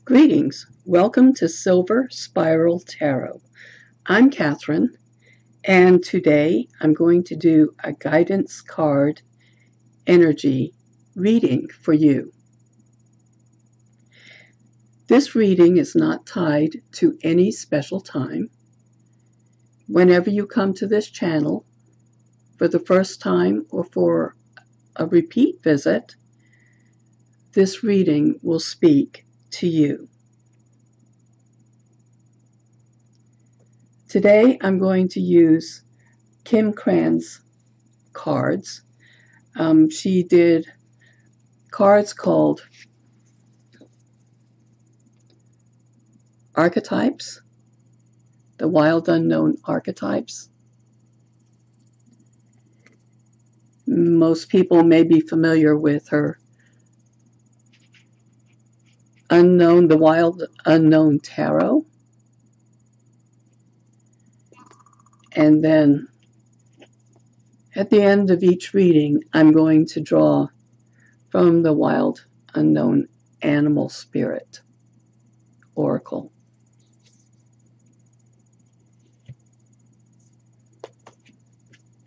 Greetings. Welcome to Silver Spiral Tarot. I'm Catherine, and today I'm going to do a guidance card energy reading for you. This reading is not tied to any special time. Whenever you come to this channel for the first time or for a repeat visit, this reading will speak to you. Today I'm going to use Kim Cran's cards. She did cards called Archetypes, the Wild Unknown Archetypes. Most people may be familiar with her the Wild Unknown Tarot. And then at the end of each reading, I'm going to draw from the Wild Unknown Animal Spirit Oracle.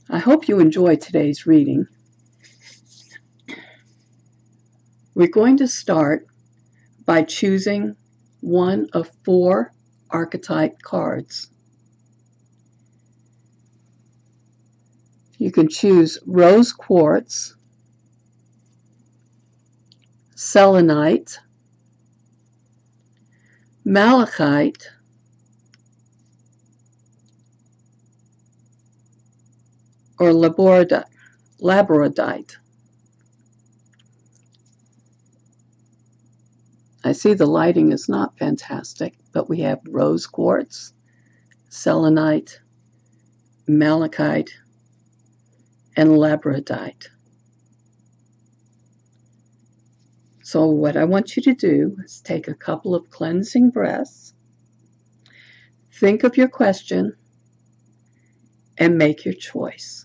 I hope you enjoy today's reading. We're going to start by choosing one of 4 archetype cards. You can choose rose quartz, selenite, malachite, or labradorite. I see the lighting is not fantastic, but we have rose quartz, selenite, malachite, and labradorite. So what I want you to do is take a couple of cleansing breaths, think of your question, and make your choice.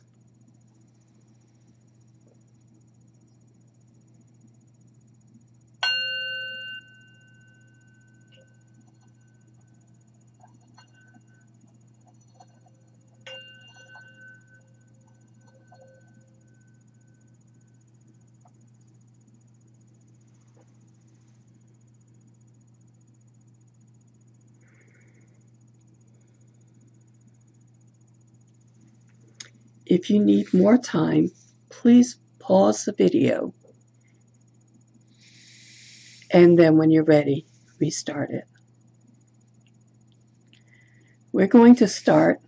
If you need more time, please pause the video, and then when you're ready, restart it. We're going to start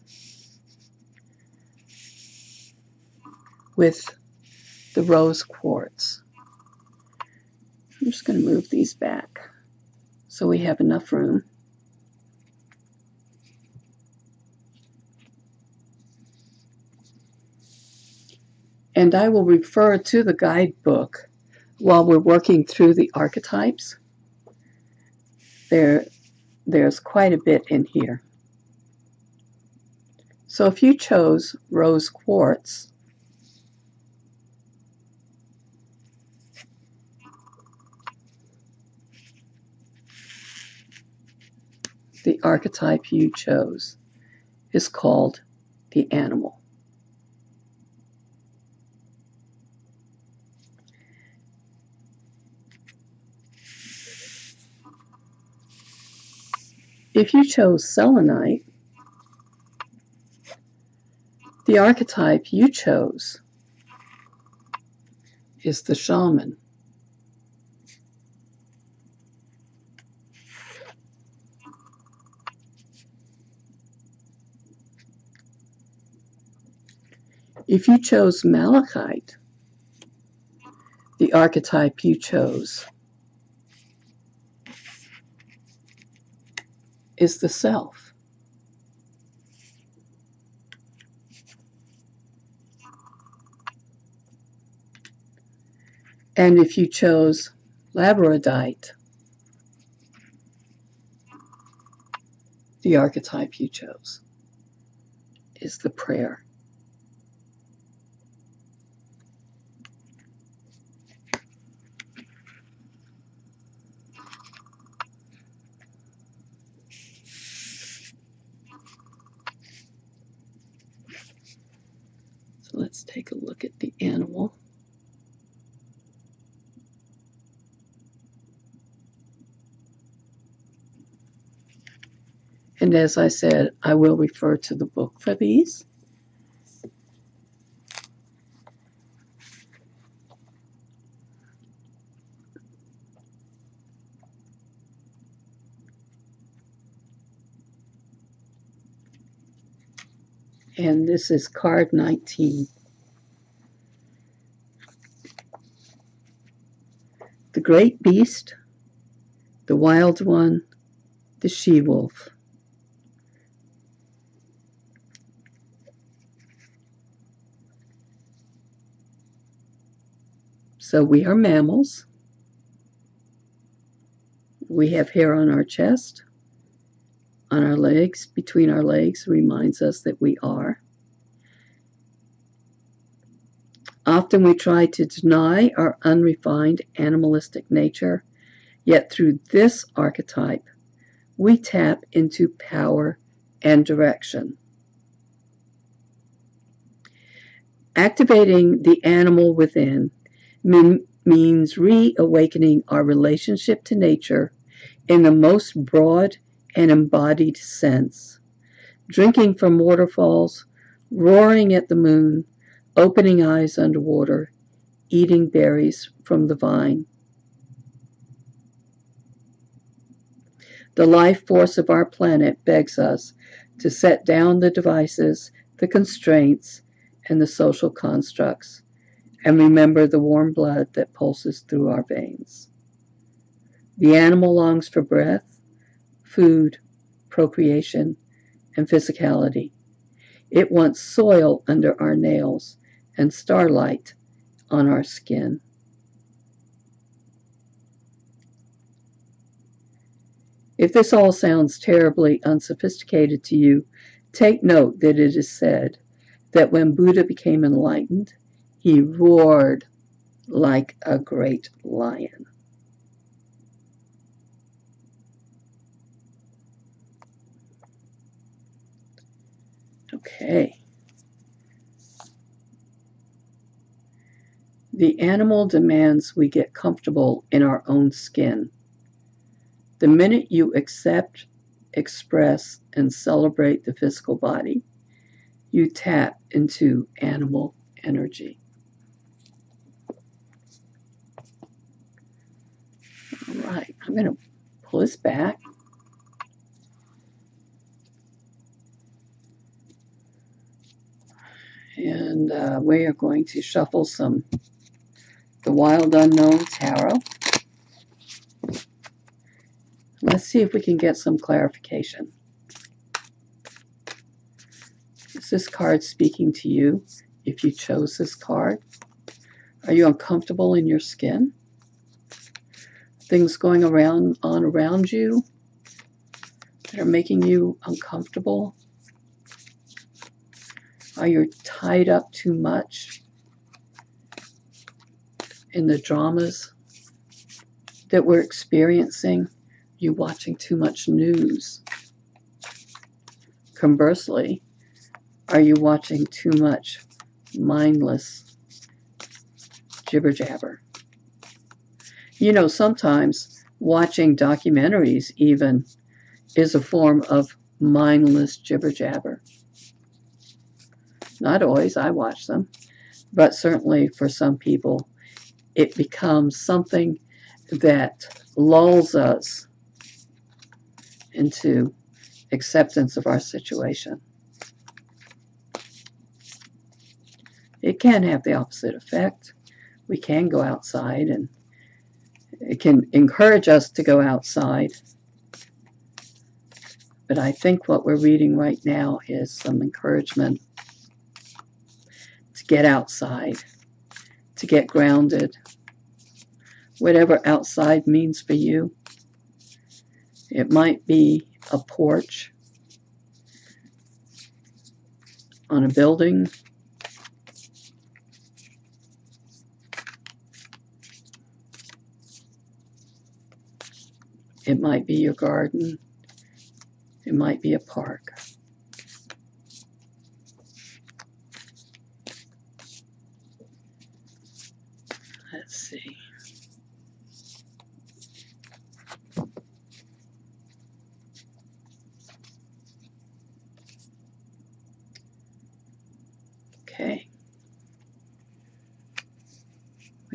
with the rose quartz. I'm just going to move these back so we have enough room. And I will refer to the guidebook while we're working through the archetypes. There's quite a bit in here. So if you chose rose quartz, the archetype you chose is called the animal. If you chose selenite, the archetype you chose is the shaman. If you chose malachite, the archetype you chose is the self. And if you chose Labradorite, the archetype you chose is the prayer. take a look at the animal. And as I said, I will refer to the book for these. And this is card 19. The great beast, the wild one, the she-wolf. So we are mammals. We have hair on our chest, on our legs, between our legs, reminds us that we are. Often we try to deny our unrefined animalistic nature, yet through this archetype, we tap into power and direction. Activating the animal within means reawakening our relationship to nature in the most broad and embodied sense. Drinking from waterfalls, roaring at the moon, opening eyes underwater, eating berries from the vine. The life force of our planet begs us to set down the devices, the constraints, and the social constructs, and remember the warm blood that pulses through our veins. The animal longs for breath, food, procreation, and physicality. It wants soil under our nails and starlight on our skin. If this all sounds terribly unsophisticated to you, take note that it is said that when Buddha became enlightened, he roared like a great lion. Okay. The animal demands we get comfortable in our own skin. The minute you accept, express, and celebrate the physical body, you tap into animal energy. All right, I'm going to pull this back. And we are going to shuffle the Wild Unknown Tarot. Let's see if we can get some clarification. Is this card speaking to you if you chose this card? Are you uncomfortable in your skin? Things going on around you that are making you uncomfortable? Are you tied up too much in the dramas that we're experiencing? You watching too much news? Conversely, are you watching too much mindless jibber-jabber? You know, sometimes watching documentaries even is a form of mindless jibber-jabber. Not always, I watch them, but certainly for some people, it becomes something that lulls us into acceptance of our situation. It can have the opposite effect. We can go outside, and it can encourage us to go outside. But I think what we're reading right now is some encouragement to get outside, to get grounded. Whatever outside means for you. It might be a porch on a building. It might be your garden. It might be a park.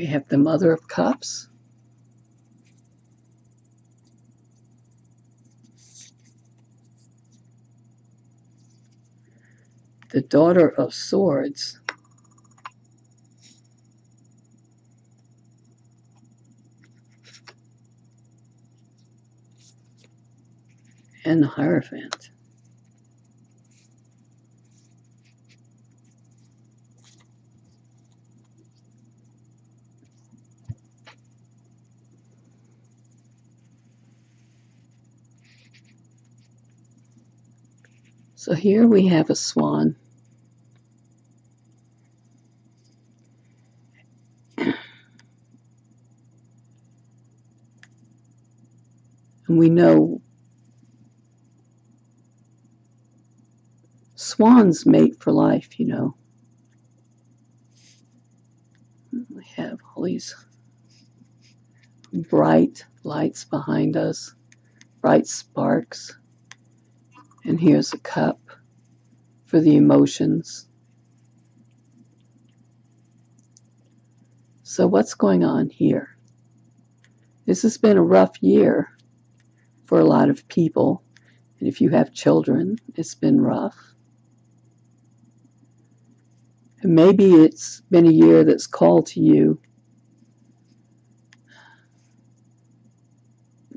We have the Mother of Cups. The Daughter of Swords. And the Hierophant. So here we have a swan. And we know swans mate for life, you know. We have all these bright lights behind us, bright sparks. And here's a cup for the emotions. So what's going on here? This has been a rough year for a lot of people. And if you have children, it's been rough. And maybe it's been a year that's called to you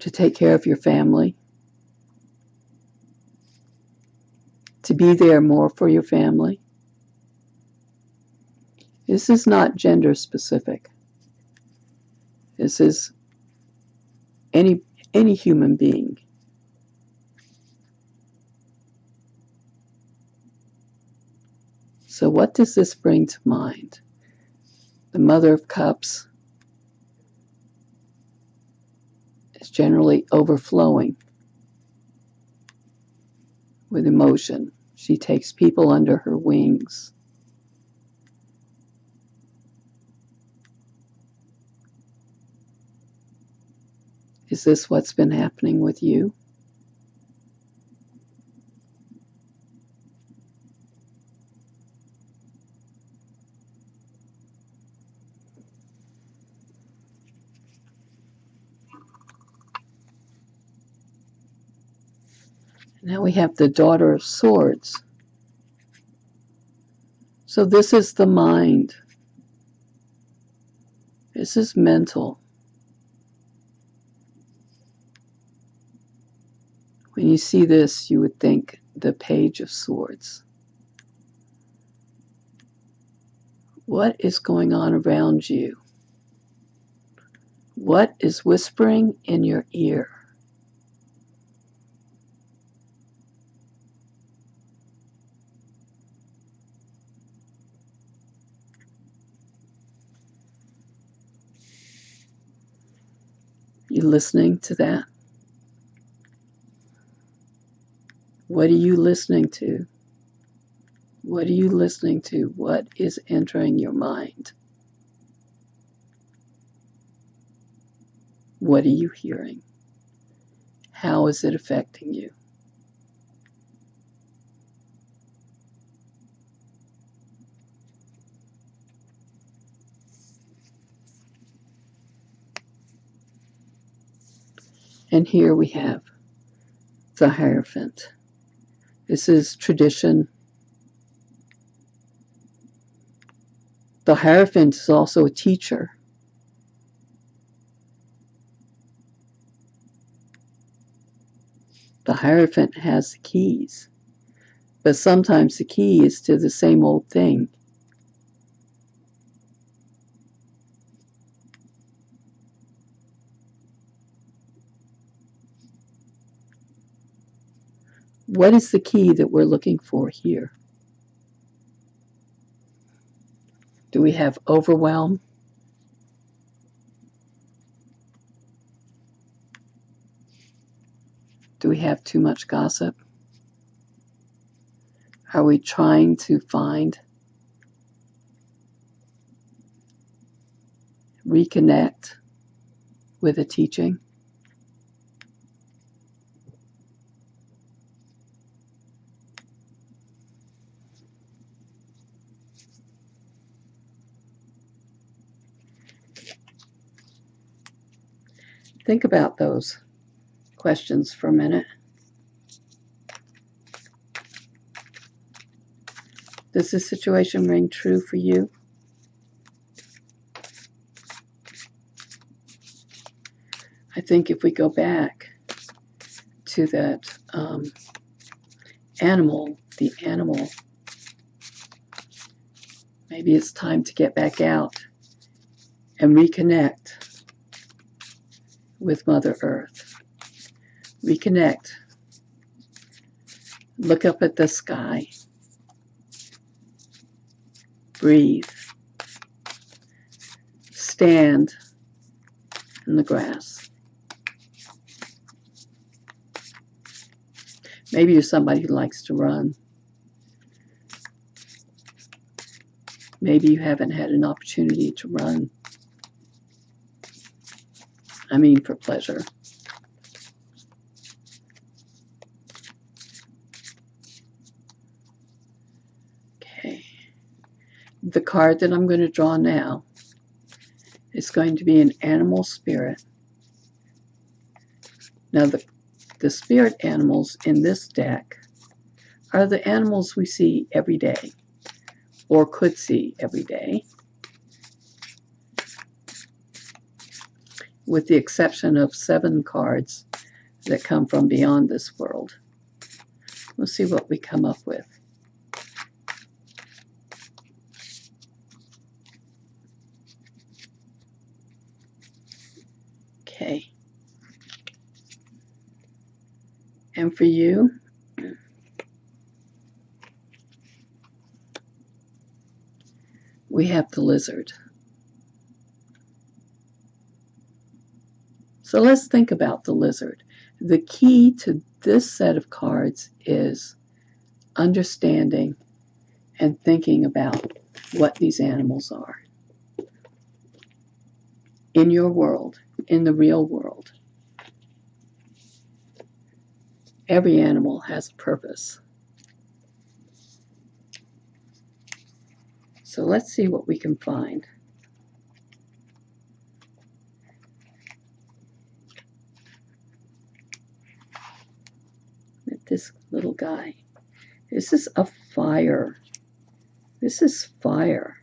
to take care of your family, to be there more for your family. This is not gender specific. This is any human being. So what does this bring to mind? The Mother of Cups is generally overflowing with emotion. She takes people under her wings. Is this what's been happening with you? Now we have the Daughter of Swords. So this is the mind. This is mental. When you see this, you would think the Page of Swords. What is going on around you? What is whispering in your ear? You listening to that? What are you listening to? What are you listening to? What is entering your mind? What are you hearing? How is it affecting you? And here we have the Hierophant. This is tradition. The Hierophant is also a teacher. The Hierophant has the keys, but sometimes the key is to the same old thing. What is the key that we're looking for here? Do we have overwhelm? Do we have too much gossip? Are we trying to reconnect with a teaching? Think about those questions for a minute. Does this situation ring true for you? I think if we go back to that animal, the animal, maybe it's time to get back out and reconnect with Mother Earth. Reconnect. Look up at the sky. Breathe. Stand in the grass. Maybe you're somebody who likes to run. Maybe you haven't had an opportunity to run. I mean, for pleasure. Okay. The card that I'm going to draw now is going to be an animal spirit. Now, the spirit animals in this deck are the animals we see every day, or could see every day, with the exception of 7 cards that come from beyond this world. We'll see what we come up with. Okay. And for you, we have the lizard. So let's think about the lizard. The key to this set of cards is understanding and thinking about what these animals are in your world, in the real world. Every animal has a purpose. So let's see what we can find. With this little guy. This is a fire. This is fire.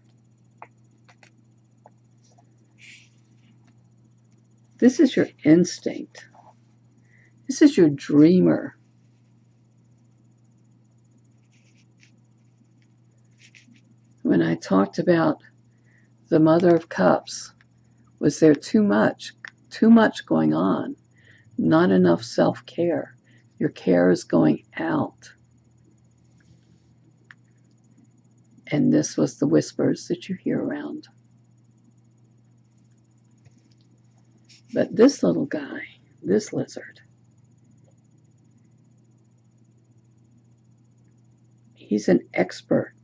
This is your instinct. This is your dreamer. When I talked about the Mother of Cups, was there too much going on? Not enough self-care. Your care is going out. And this was the whispers that you hear around. But this little guy, this lizard, he's an expert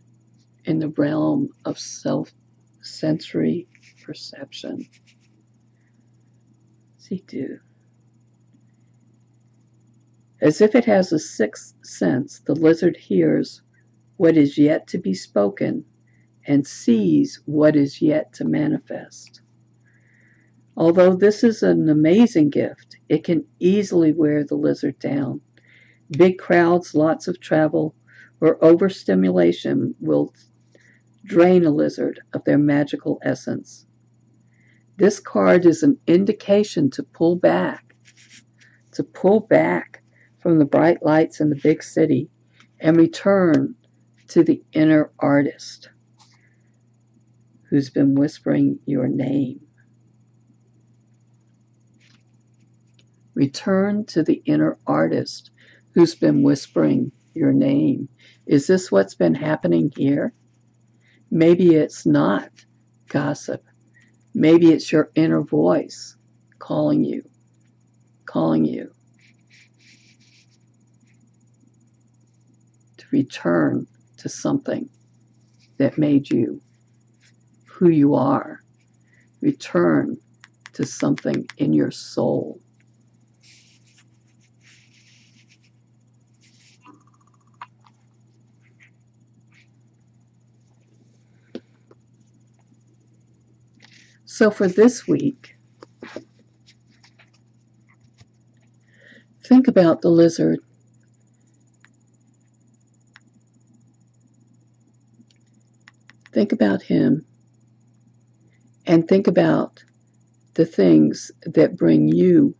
in the realm of sensory perception. What's he do? As if it has a sixth sense, the lizard hears what is yet to be spoken and sees what is yet to manifest. Although this is an amazing gift, it can easily wear the lizard down. Big crowds, lots of travel, or overstimulation will drain a lizard of their magical essence. This card is an indication to pull back from the bright lights in the big city and return to the inner artist who's been whispering your name. Return to the inner artist who's been whispering your name. Is this what's been happening here? Maybe it's not gossip. Maybe it's your inner voice calling you to return to something that made you who you are. Return to something in your soul. So for this week, Think about the lizard. Think about him, and think about the things that bring you,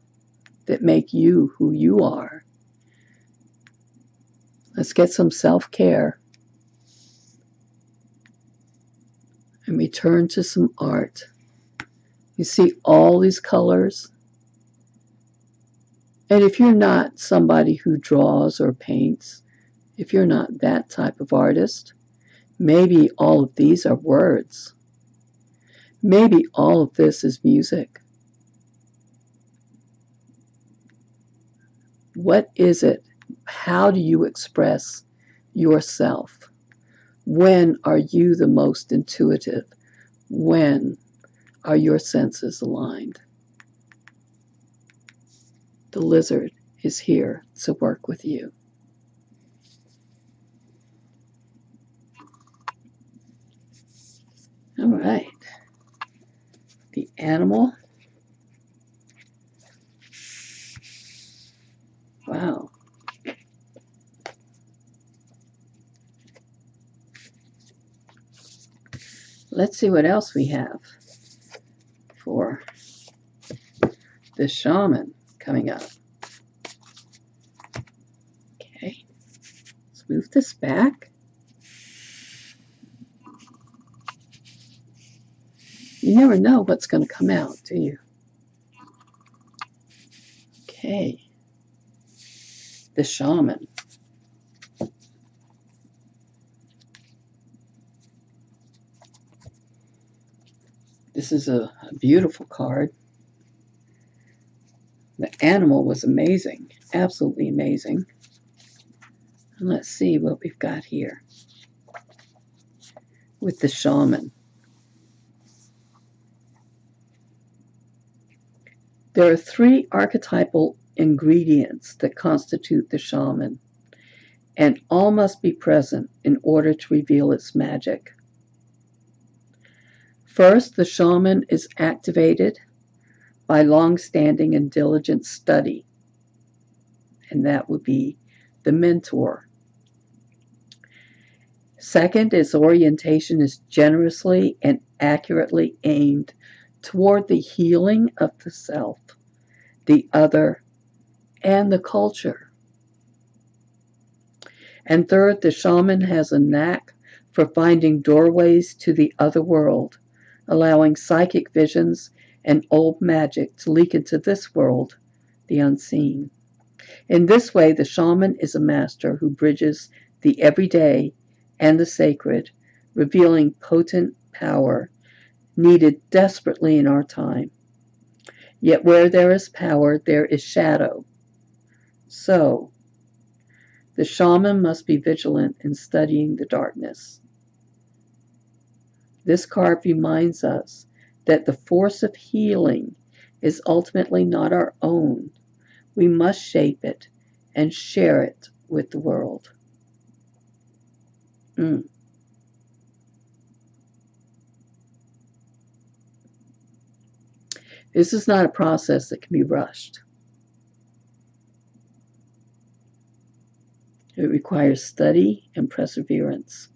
that make you who you are. Let's get some self-care and return to some art. You see all these colors? And if you're not somebody who draws or paints, if you're not that type of artist, maybe all of these are words. Maybe all of this is music. What is it? How do you express yourself? When are you the most intuitive? When are your senses aligned? The lizard is here to work with you. All right. The animal. Wow. Let's see what else we have for the shaman coming up. Okay. Let's move this back. You never know what's going to come out, do you? Okay. The shaman. This is a beautiful card. The animal was amazing, absolutely amazing. And let's see what we've got here with the shaman. There are 3 archetypal ingredients that constitute the shaman, and all must be present in order to reveal its magic. First, the shaman is activated by long-standing and diligent study, and that would be the mentor. Second, its orientation is generously and accurately aimed toward the healing of the self, the other, and the culture. And third, the shaman has a knack for finding doorways to the other world, allowing psychic visions and old magic to leak into this world, the unseen. In this way, the shaman is a master who bridges the everyday and the sacred, revealing potent power needed desperately in our time. Yet where there is power, there is shadow. So, the shaman must be vigilant in studying the darkness. This card reminds us that the force of healing is ultimately not our own. We must shape it and share it with the world. This is not a process that can be rushed. It requires study and perseverance.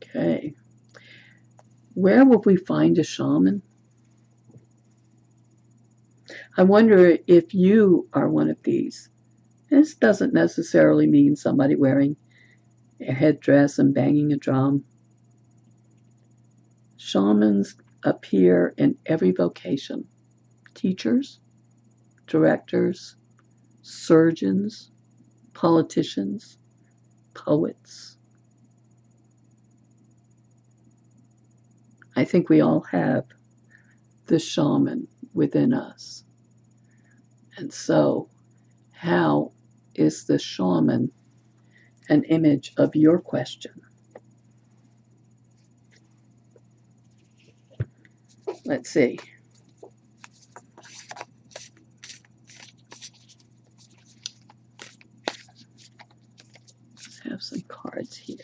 Okay. Where will we find a shaman? I wonder if you are one of these. This doesn't necessarily mean somebody wearing a headdress and banging a drum. Shamans appear in every vocation. Teachers, directors, surgeons, politicians, poets. I think we all have the shaman within us. And so, how is the shaman an image of your question? Let's see. Let's have some cards here.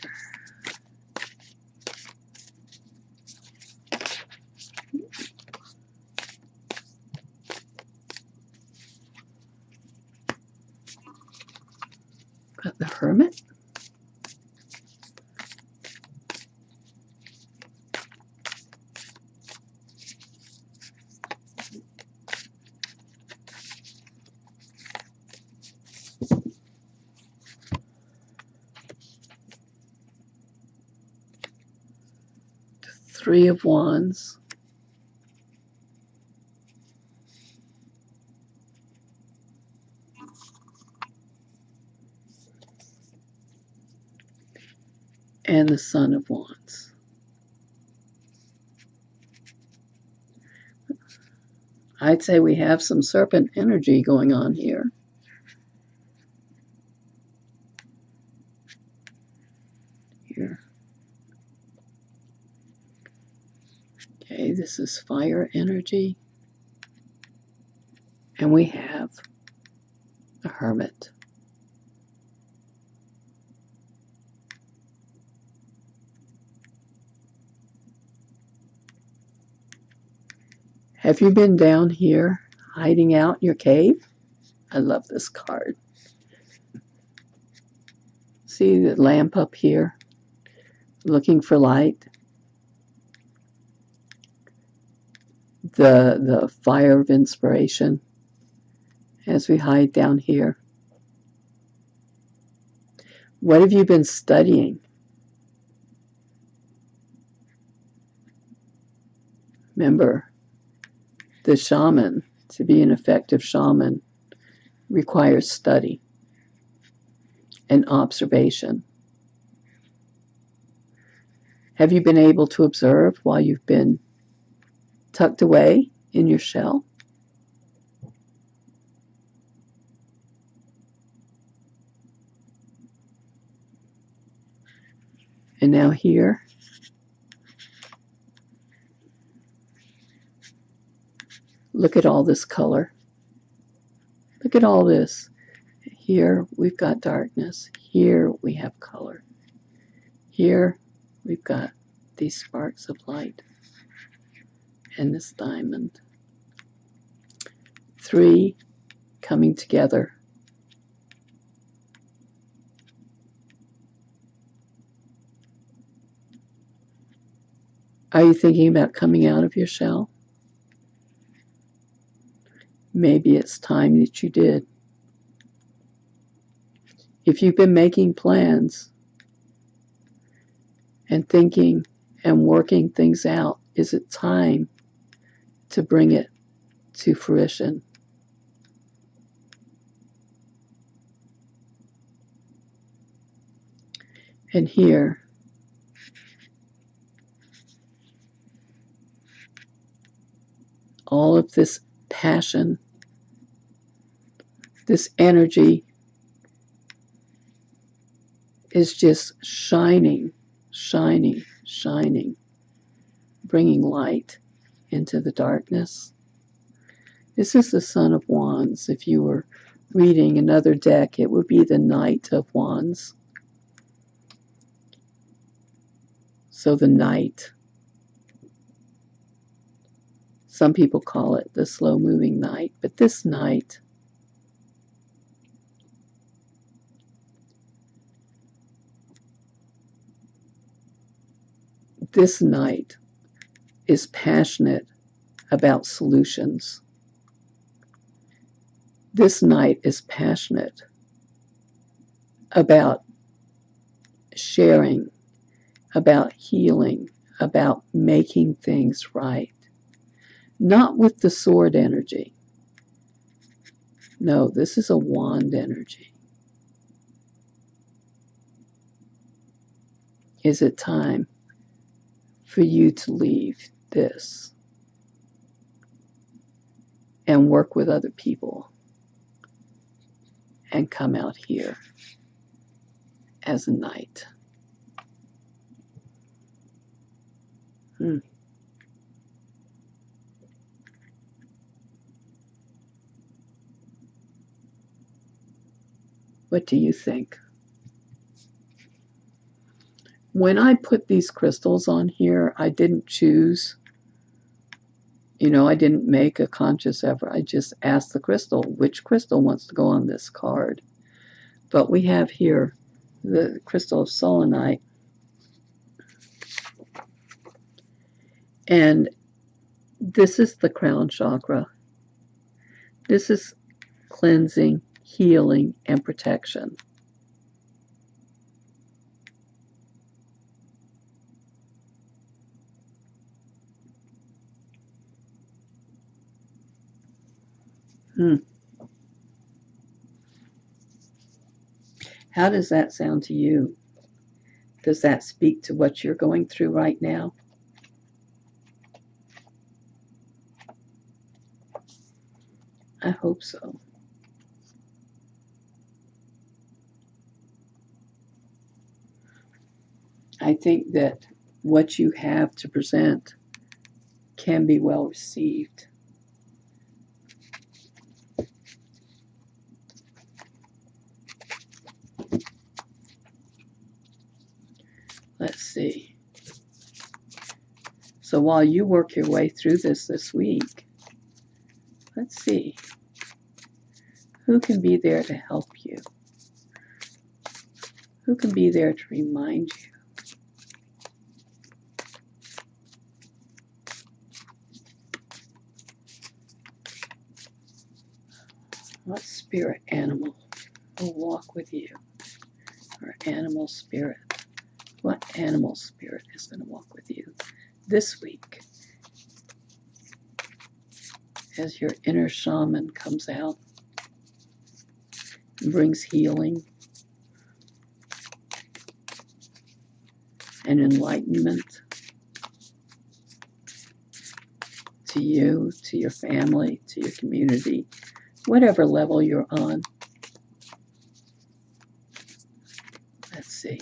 Three of Wands. And the Son of Wands. I'd say we have some serpent energy going on here. Here. Okay, this is fire energy. And we have the Hermit. Have you been down here hiding out in your cave? I love this card. See the lamp up here, looking for light. The fire of inspiration as we hide down here. What have you been studying? Remember, the shaman, to be an effective shaman, requires study and observation. Have you been able to observe while you've been tucked away in your shell? And now here, look at all this color. Look at all this. Here we've got darkness. Here we have color. Here we've got these sparks of light and this diamond. Three coming together. Are you thinking about coming out of your shell? Maybe it's time that you did. If you've been making plans and thinking and working things out, is it time to bring it to fruition? And here, all of this passion, this energy is just shining, shining, shining, bringing light into the darkness. This is the Son of Wands. If you were reading another deck, it would be the Knight of Wands. So the Knight. Some people call it the slow-moving Knight, but this Knight is passionate about solutions. This Knight is passionate about sharing, about healing, about making things right. Not with the sword energy. No, this is a wand energy. Is it time for you to leave this and work with other people and come out here as a knight? What do you think? When I put these crystals on here, I didn't choose, I didn't make a conscious effort. I just asked the crystal, which crystal wants to go on this card? But we have here the crystal of Selenite. And this is the crown chakra. This is cleansing, healing, and protection. How does that sound to you? Does that speak to what you're going through right now? I hope so. I think that what you have to present can be well received. Let's see. So while you work your way through this week, let's see. Who can be there to help you? Who can be there to remind you? What spirit animal will walk with you? Or animal spirit? What animal spirit is going to walk with you this week as your inner shaman comes out and brings healing and enlightenment to you, to your family, to your community, whatever level you're on? Let's see.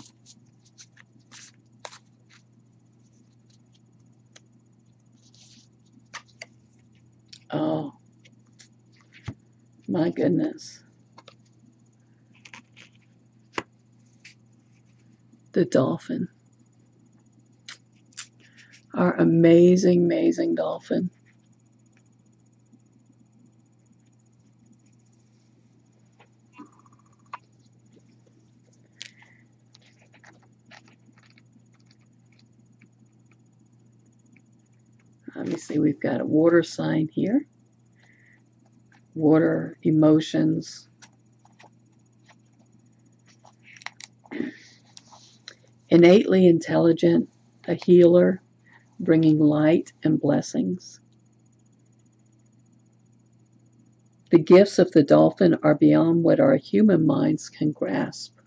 Oh, my goodness. The dolphin. Our amazing, amazing dolphin. Obviously, we've got a water sign here. Water, emotions. Innately intelligent, a healer, bringing light and blessings. The gifts of the dolphin are beyond what our human minds can grasp.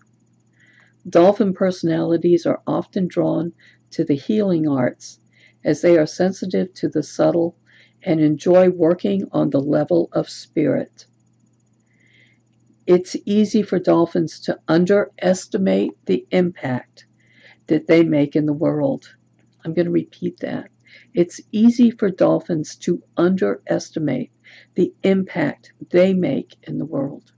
Dolphin personalities are often drawn to the healing arts as they are sensitive to the subtle and enjoy working on the level of spirit. It's easy for dolphins to underestimate the impact that they make in the world. I'm going to repeat that. It's easy for dolphins to underestimate the impact they make in the world.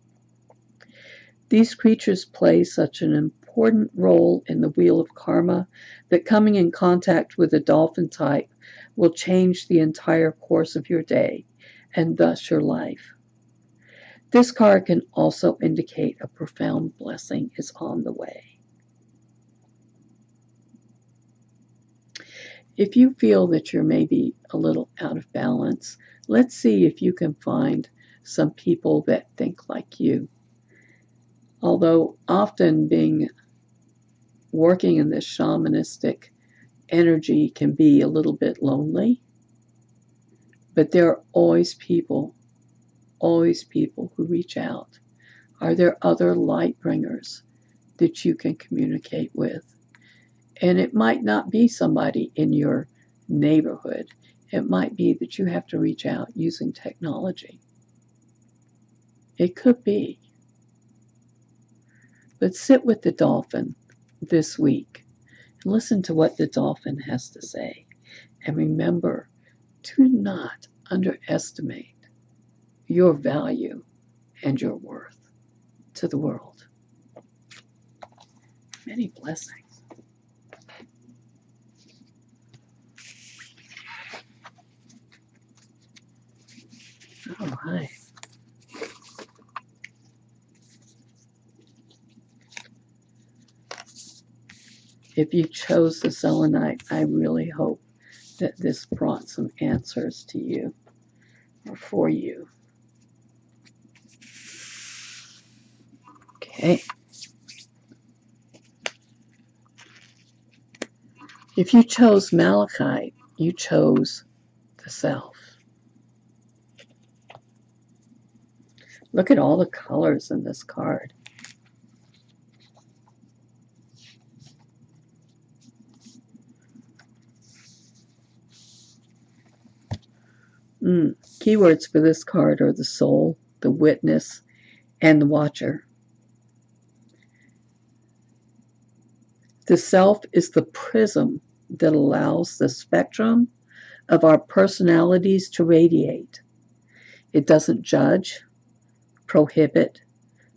These creatures play such an important role in the wheel of karma that coming in contact with a dolphin type will change the entire course of your day and thus your life. This card can also indicate a profound blessing is on the way. If you feel that you're maybe a little out of balance, let's see if you can find some people that think like you. Although often working in this shamanistic energy can be a little bit lonely, but there are always people who reach out. Are there other light bringers that you can communicate with? And it might not be somebody in your neighborhood. It might be that you have to reach out using technology. It could be. But sit with the dolphin this week and listen to what the dolphin has to say. And remember, do not underestimate your value and your worth to the world. Many blessings. All right. If you chose the Selenite, I really hope that this brought some answers to you or for you. Okay. If you chose Malachite, you chose the self. Look at all the colors in this card. Keywords for this card are the soul, the witness, and the watcher. The self is the prism that allows the spectrum of our personalities to radiate. It doesn't judge, prohibit,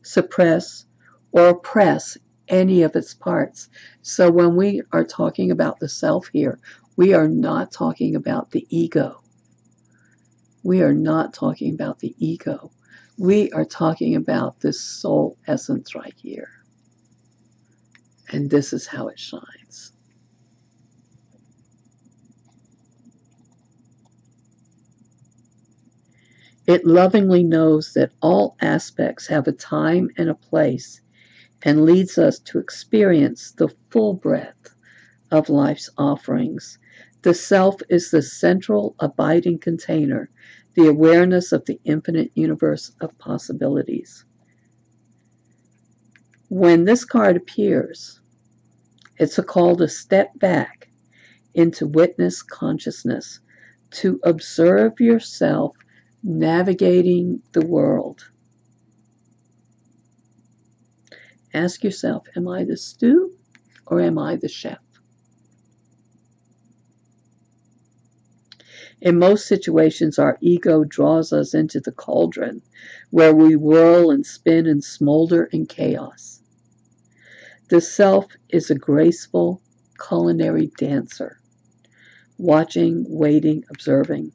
suppress, or oppress any of its parts. So when we are talking about the self here, we are not talking about the ego. We are not talking about the ego. We are talking about this soul essence right here. And this is how it shines. It lovingly knows that all aspects have a time and a place and leads us to experience the full breadth of life's offerings. The self is the central abiding container, the awareness of the infinite universe of possibilities. When this card appears, it's a call to step back into witness consciousness, to observe yourself navigating the world. Ask yourself, am I the stew or am I the chef? In most situations, our ego draws us into the cauldron where we whirl and spin and smolder in chaos. The self is a graceful culinary dancer, watching, waiting, observing,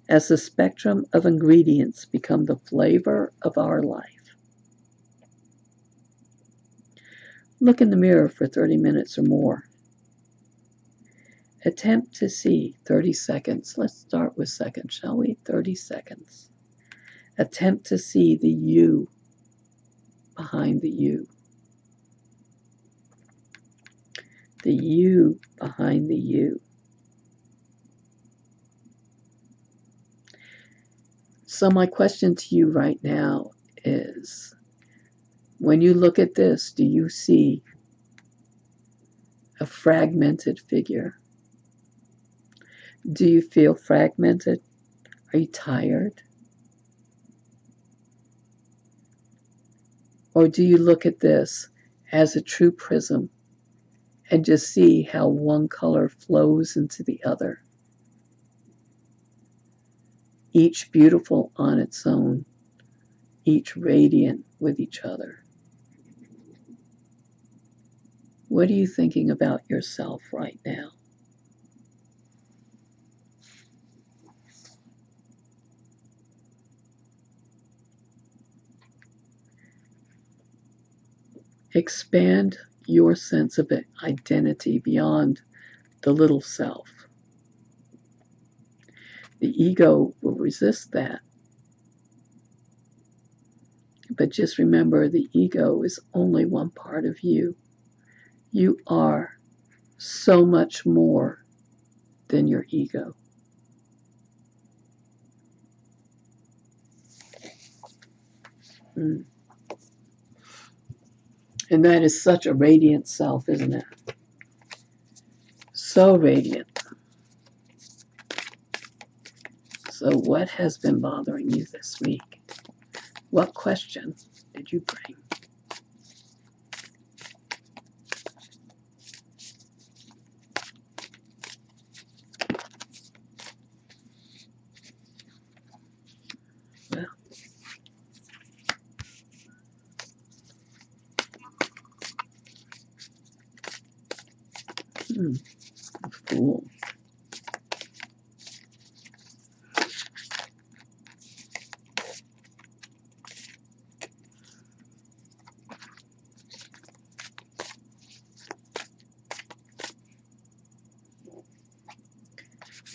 as the spectrum of ingredients become the flavor of our life. Look in the mirror for 30 minutes or more. Attempt to see 30 seconds. Let's start with seconds, shall we? 30 seconds. Attempt to see the you behind the you. The you behind the you. So my question to you right now is, when you look at this, do you see a fragmented figure? Do you feel fragmented? Are you tired? Or do you look at this as a true prism and just see how one color flows into the other, each beautiful on its own, each radiant with each other? What are you thinking about yourself right now? Expand your sense of identity beyond the little self. The ego will resist that. But just remember, the ego is only one part of you. You are so much more than your ego. And that is such a radiant self, isn't it? So radiant. So what has been bothering you this week? What question did you bring? Well, a fool.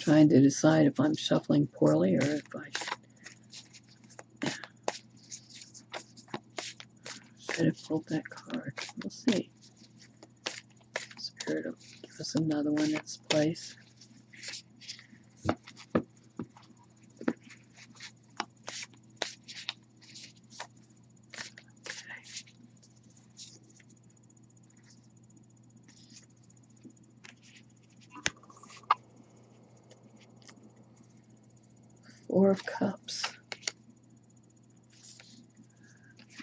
Trying to decide if I'm shuffling poorly or if I should have pulled that card. We'll see. Spirit will give us another one in its place. Four of Cups.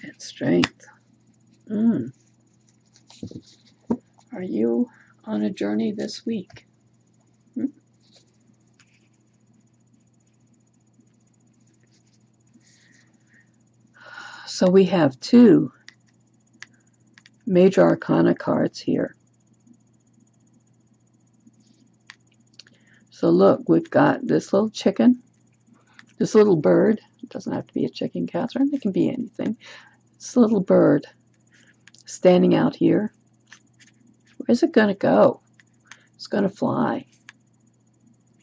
And Strength. Are you on a journey this week? So we have two major arcana cards here. So look, we've got this little chicken, this little bird. It doesn't have to be a chicken, Catherine. It can be anything. This little bird standing out here. Where's it going to go? It's going to fly.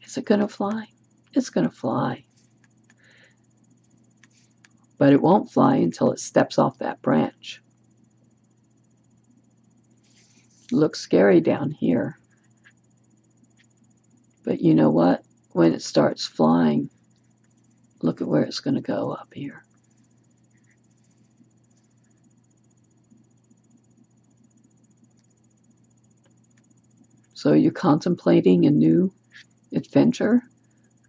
Is it going to fly? It's going to fly. But it won't fly until it steps off that branch. It looks scary down here. But you know what? When it starts flying, look at where it's going to go up here. So you're contemplating a new adventure,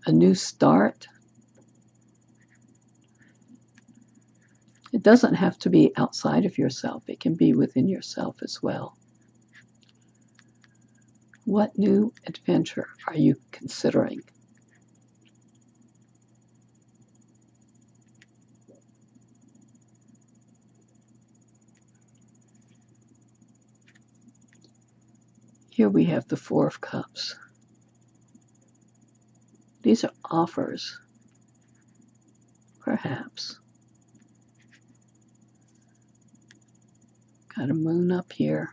a new start. It doesn't have to be outside of yourself. It can be within yourself as well. What new adventure are you considering? Here we have the Four of Cups. These are offers, perhaps. Got a moon up here.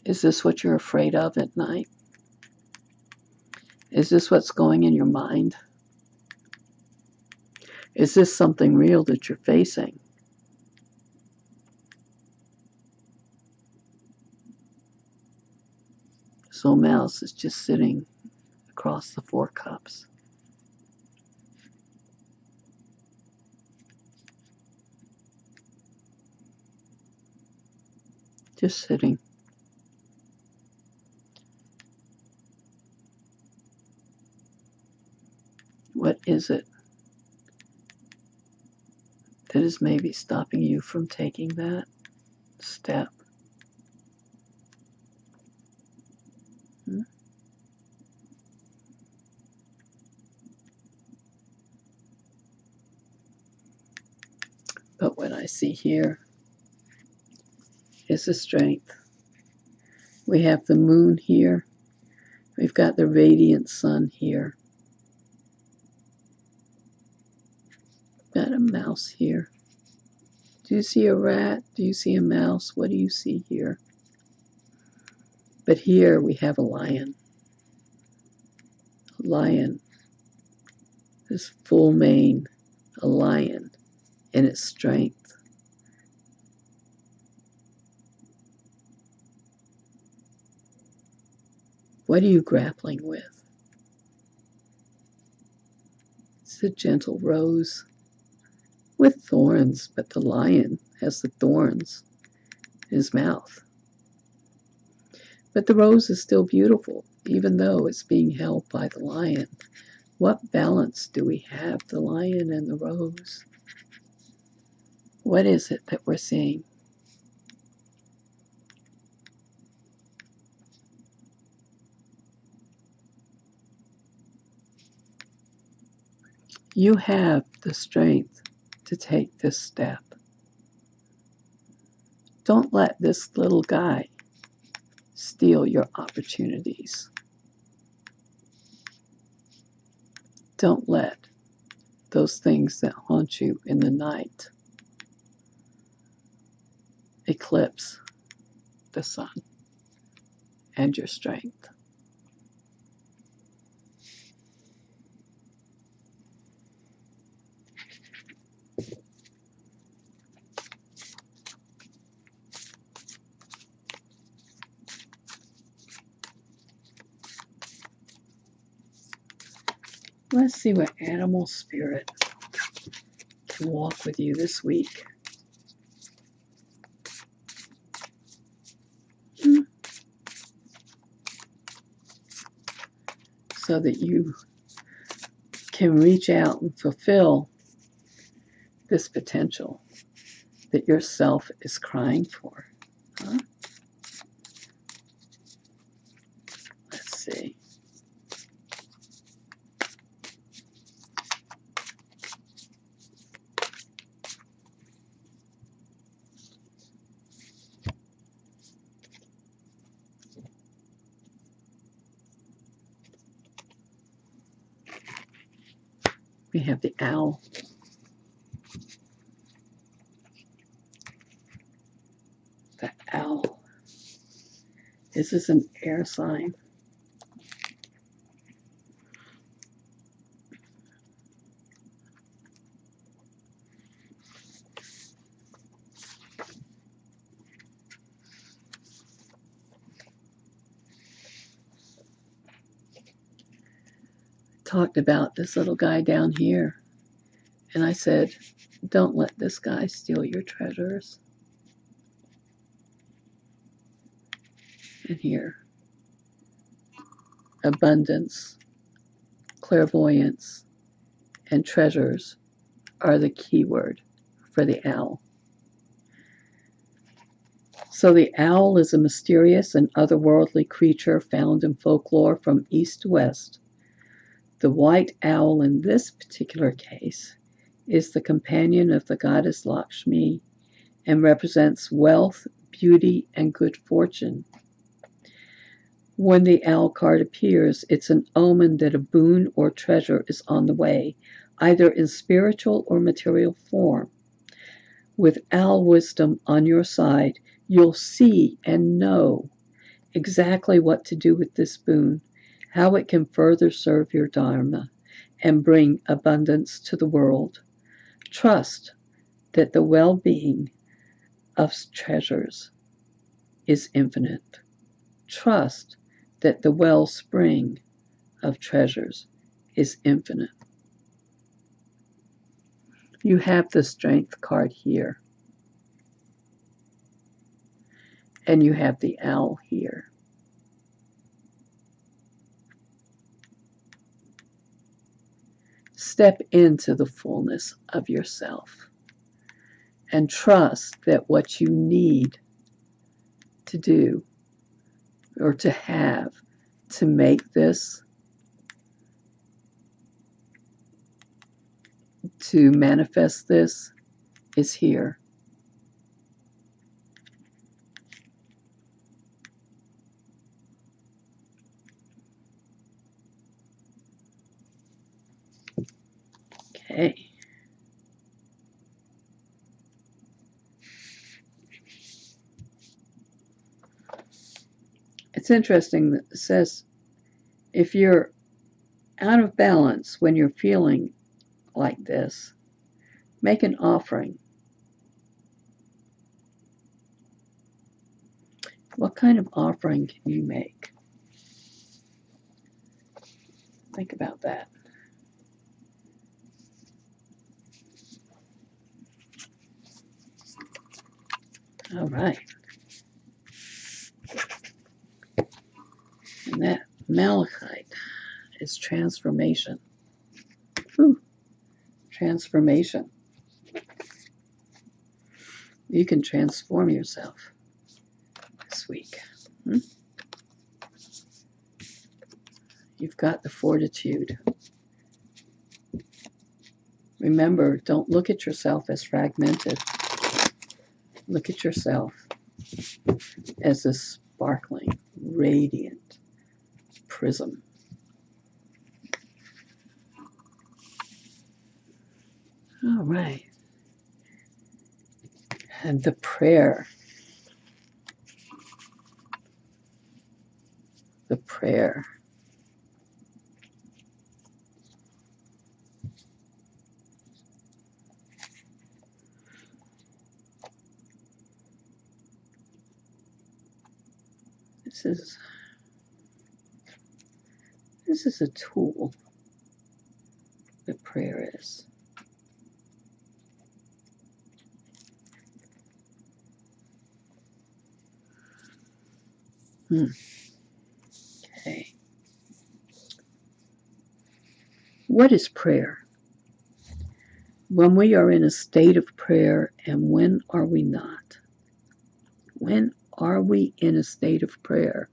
Is this what you're afraid of at night? Is this what's going in your mind? Is this something real that you're facing? So Mouse is just sitting across the Four Cups. Just sitting. What is it that is maybe stopping you from taking that step? But what I see here is the Strength. We have the moon here. We've got the radiant sun here. Got a mouse here. Do you see a rat? Do you see a mouse? What do you see here? But here we have a lion. A lion. This full mane. A lion in its strength. What are you grappling with? It's a gentle rose with thorns, but the lion has the thorns in his mouth. But the rose is still beautiful, even though it's being held by the lion. What balance do we have, the lion and the rose? What is it that we're seeing? You have the strength to take this step. Don't let this little guy steal your opportunities. Don't let those things that haunt you in the night eclipse the sun and your strength. Let's see what animal spirit can walk with you this week. so that you can reach out and fulfill this potential that yourself is crying for. Huh? Let's see. We have the owl. The owl. This is an air sign. Talked about this little guy down here, and I said, don't let this guy steal your treasures. And here, abundance, clairvoyance, and treasures are the key word for the owl. So the owl is a mysterious and otherworldly creature found in folklore from east to west. The white owl in this particular case is the companion of the goddess Lakshmi and represents wealth, beauty, and good fortune. When the owl card appears, it's an omen that a boon or treasure is on the way, either in spiritual or material form. With owl wisdom on your side, you'll see and know exactly what to do with this boon, how it can further serve your dharma and bring abundance to the world. Trust that the well-being of treasures is infinite. Trust that the wellspring of treasures is infinite. You have the strength card here, and you have the owl here. Step into the fullness of yourself and trust that what you need to do or to have to make this, to manifest this, is here. Okay. It's interesting that it says if you're out of balance when you're feeling like this, make an offering. What kind of offering can you make? Think about that. All right. And that Malachite is transformation. Whew. Transformation. You can transform yourself this week. You've got the fortitude. Remember, don't look at yourself as fragmented. Look at yourself as a sparkling, radiant prism. All right. And the prayer. The prayer. This is a tool. The prayer is. Okay. What is prayer? When we are in a state of prayer, and when are we not? When are we in a state of prayer,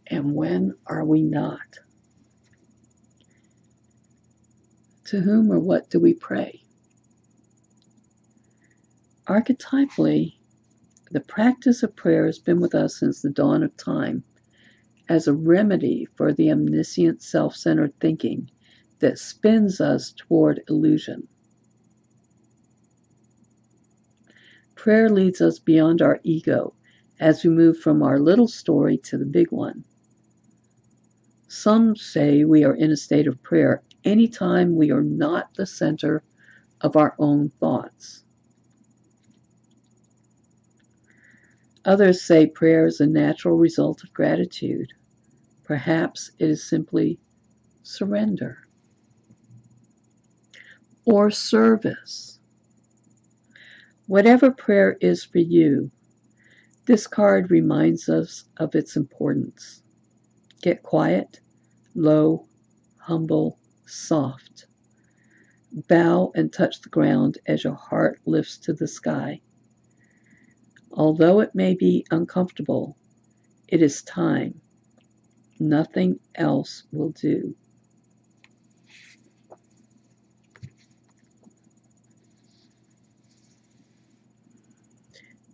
and when are we not? To whom or what do we pray? Archetypally, the practice of prayer has been with us since the dawn of time as a remedy for the omniscient self-centered thinking that spins us toward illusion. Prayer leads us beyond our ego as we move from our little story to the big one. Some say we are in a state of prayer anytime we are not the center of our own thoughts. Others say prayer is a natural result of gratitude. Perhaps it is simply surrender or service. Whatever prayer is for you, this card reminds us of its importance. Get quiet, low, humble, soft. Bow and touch the ground as your heart lifts to the sky. Although it may be uncomfortable, it is time. Nothing else will do.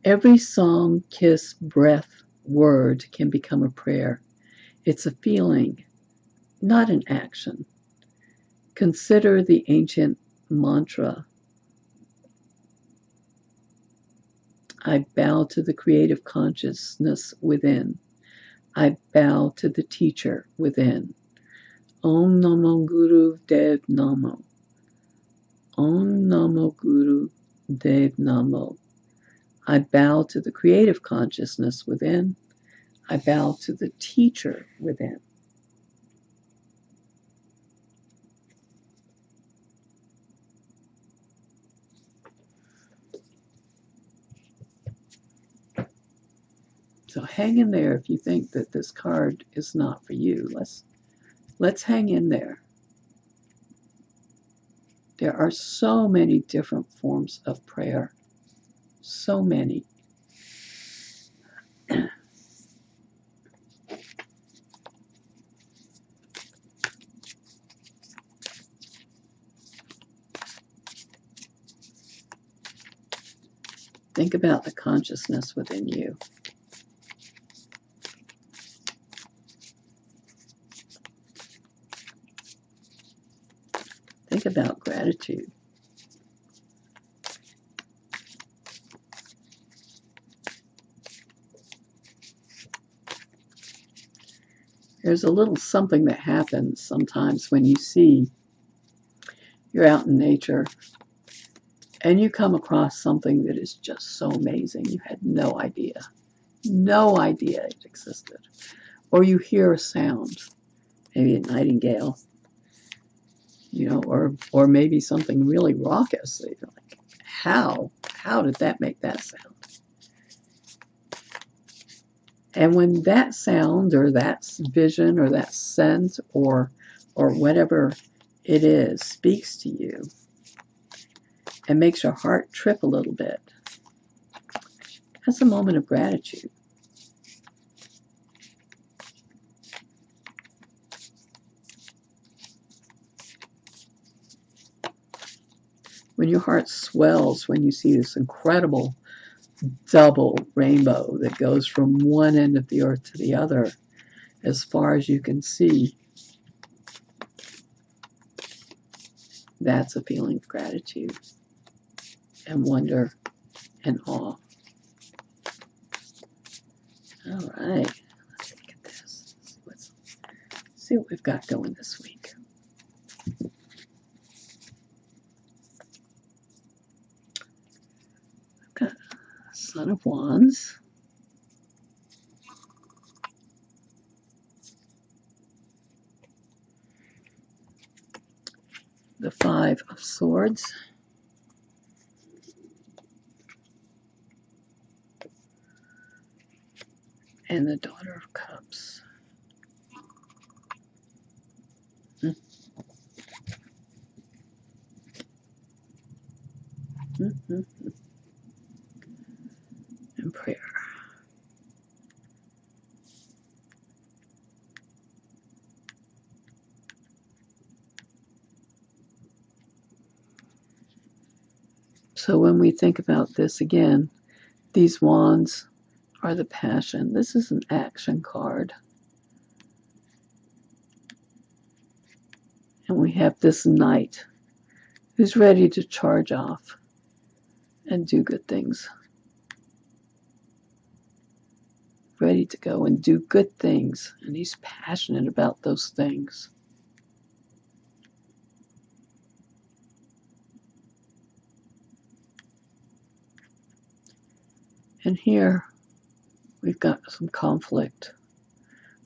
Every song, kiss, breath, word can become a prayer. It's a feeling, not an action. Consider the ancient mantra. I bow to the creative consciousness within. I bow to the teacher within. Om Namo Guru Dev Namo. Om Namo Guru Dev Namo. I bow to the creative consciousness within. I bow to the teacher within. So hang in there if you think that this card is not for you. Let's hang in there. There are so many different forms of prayer. So many. Think about the consciousness within you. Think about gratitude. There's a little something that happens sometimes when you're out in nature and you come across something that is just so amazing. You had no idea it existed. Or you hear a sound, maybe a nightingale, or maybe something really raucous. You're like, how did that make that sound? And when that sound or that vision or that scent or whatever it is speaks to you and makes your heart trip a little bit, that's a moment of gratitude. When your heart swells when you see this incredible double rainbow that goes from one end of the earth to the other as far as you can see, that's a feeling of gratitude and wonder and awe. All right, let's look at this. Let's see what we've got going this week. I've got Son of Wands, the Five of Swords, and the Daughter of Cups. And prayer. So when we think about this again, these wands are the passion. This is an action card. And we have this knight who's ready to charge off and do good things. Ready to go and do good things. And he's passionate about those things. And here we've got some conflict.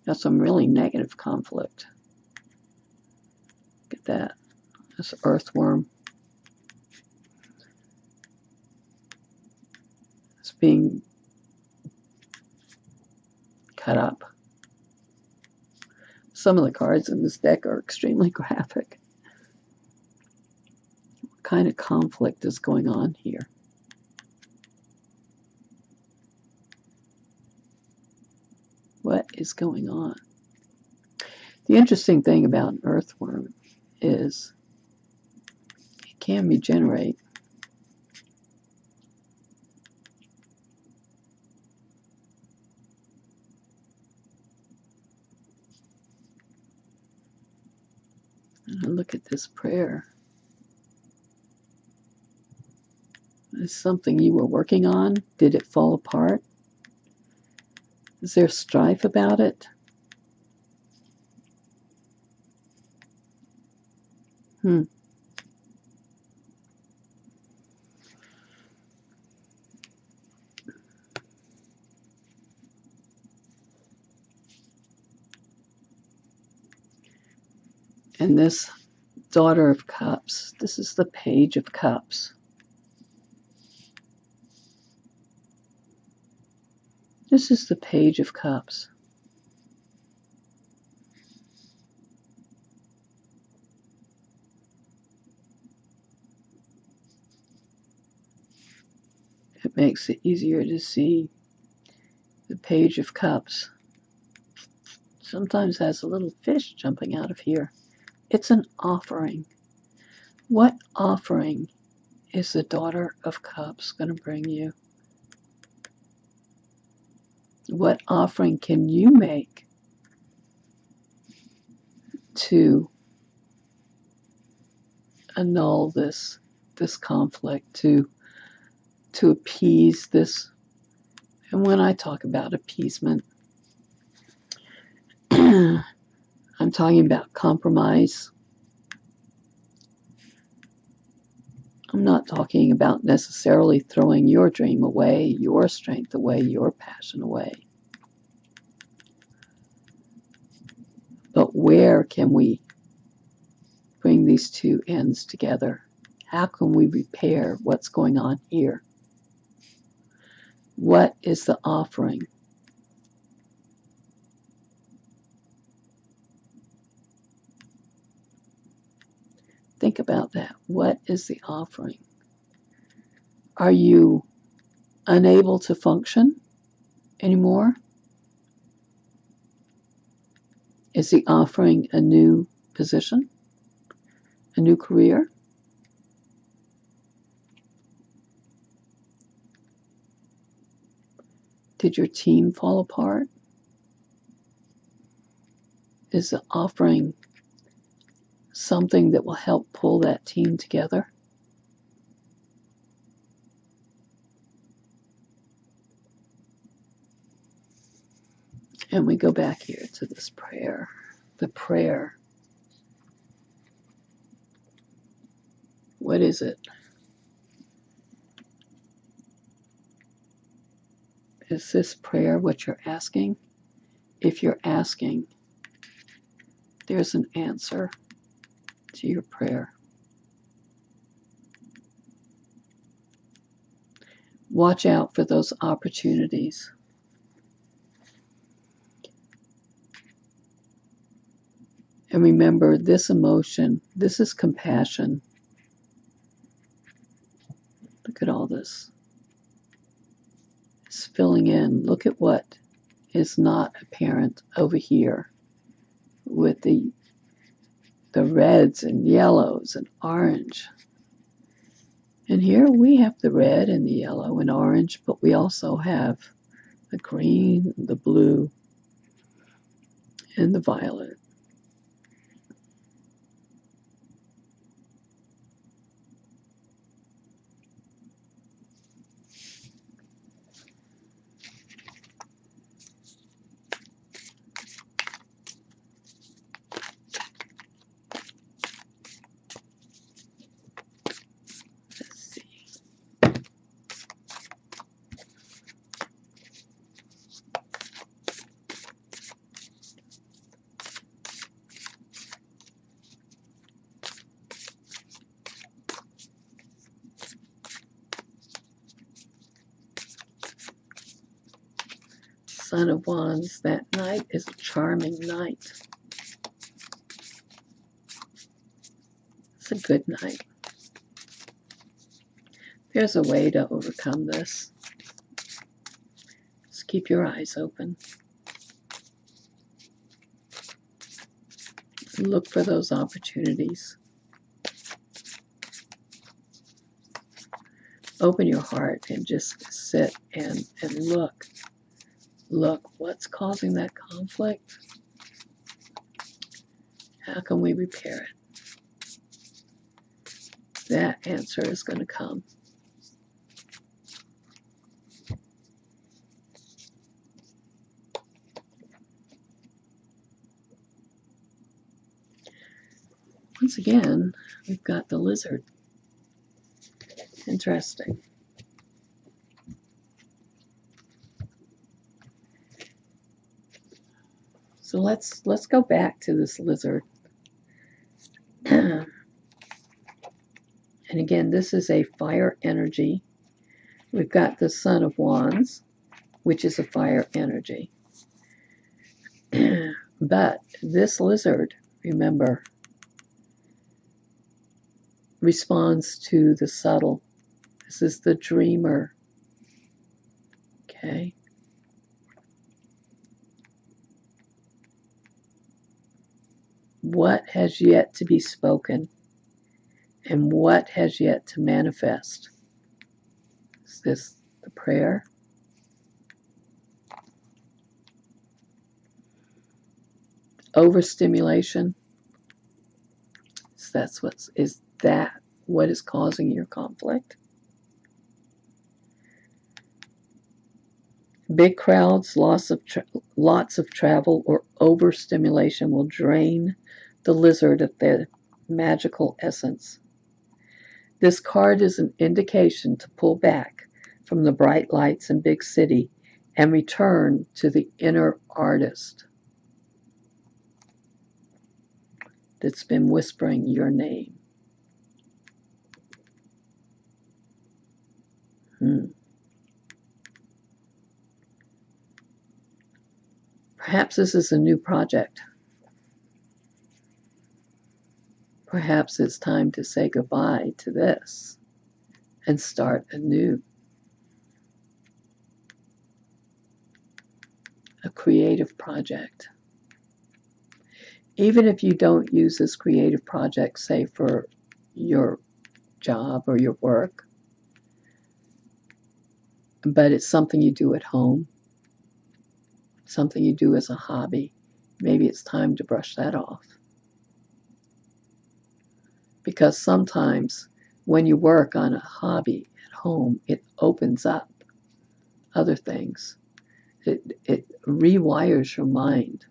Got some really negative conflict. Look at that. This earthworm. It's being cut up. Some of the cards in this deck are extremely graphic. What kind of conflict is going on here? What is going on? The interesting thing about an earthworm is it can regenerate. And look at this prayer. Is something you were working on? Did it fall apart? Is there strife about it? And this Daughter of Cups, this is the Page of Cups. This is the Page of Cups. It makes it easier to see. The Page of Cups sometimes has a little fish jumping out of here. It's an offering. What offering is the Daughter of Cups going to bring you? What offering can you make to annul this conflict, to appease this? And when I talk about appeasement, I'm talking about compromise. I'm not talking about necessarily throwing your dream away, your strength away, your passion away. But where can we bring these two ends together? How can we repair what's going on here? What is the offering? Think about that. What is the offering? Are you unable to function anymore? Is he offering a new position? A new career? Did your team fall apart? Is the offering something that will help pull that team together? And we go back here to this prayer. The prayer. What is it? Is this prayer what you're asking? If you're asking, there's an answer to your prayer. Watch out for those opportunities. And remember, this emotion, this is compassion. Look at all this. It's filling in. Look at what is not apparent over here with the reds and yellows and orange. And here we have the red and the yellow and orange, but we also have the green, the blue, and the violet. Son of Wands, that night is a charming night. It's a good night. There's a way to overcome this. Just keep your eyes open. Look for those opportunities. Open your heart and just sit and look. Look, what's causing that conflict? How can we repair it? That answer is going to come. Once again, we've got the lizard. Interesting. So let's go back to this lizard. And again, this is a fire energy. We've got the Son of Wands, which is a fire energy. But this lizard, remember, responds to the subtle. This is the dreamer. Okay. What has yet to be spoken and what has yet to manifest? Is this the prayer? Overstimulation? Is that what is causing your conflict? Big crowds, lots of travel, or overstimulation will drain the lizard of their magical essence. This card is an indication to pull back from the bright lights and big city and return to the inner artist that's been whispering your name. Perhaps this is a new project. Perhaps it's time to say goodbye to this and start anew. A creative project. Even if you don't use this creative project, say for your job or your work, but it's something you do at home, something you do as a hobby, maybe it's time to brush that off. Because sometimes when you work on a hobby at home, it opens up other things. It rewires your mind,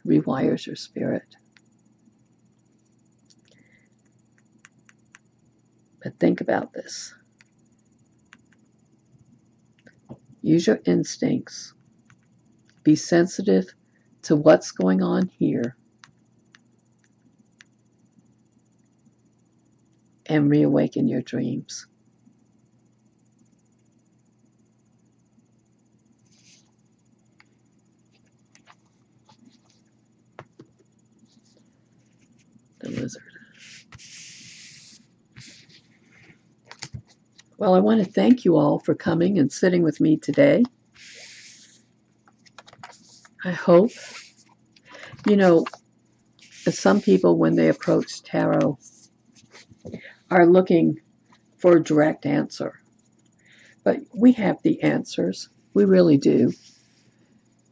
rewires your spirit. But think about this. Use your instincts. Be sensitive to what's going on here. And reawaken your dreams. The lizard. Well, I want to thank you all for coming and sitting with me today. I hope, some people, when they approach tarot, are looking for a direct answer. But we have the answers. We really do.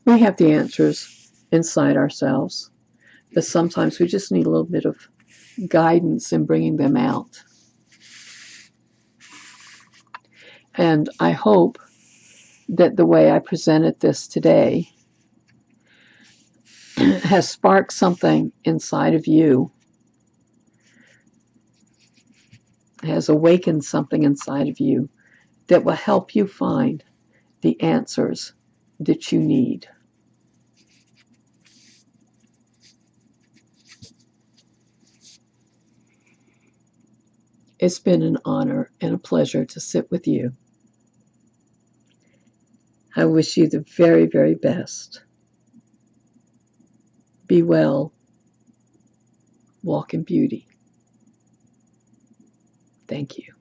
We have the answers inside ourselves. But sometimes we just need a little bit of guidance in bringing them out. And I hope that the way I presented this today has sparked something inside of you, has awakened something inside of you that will help you find the answers that you need. It's been an honor and a pleasure to sit with you. I wish you the very, very best. Be well. Walk in beauty. Thank you.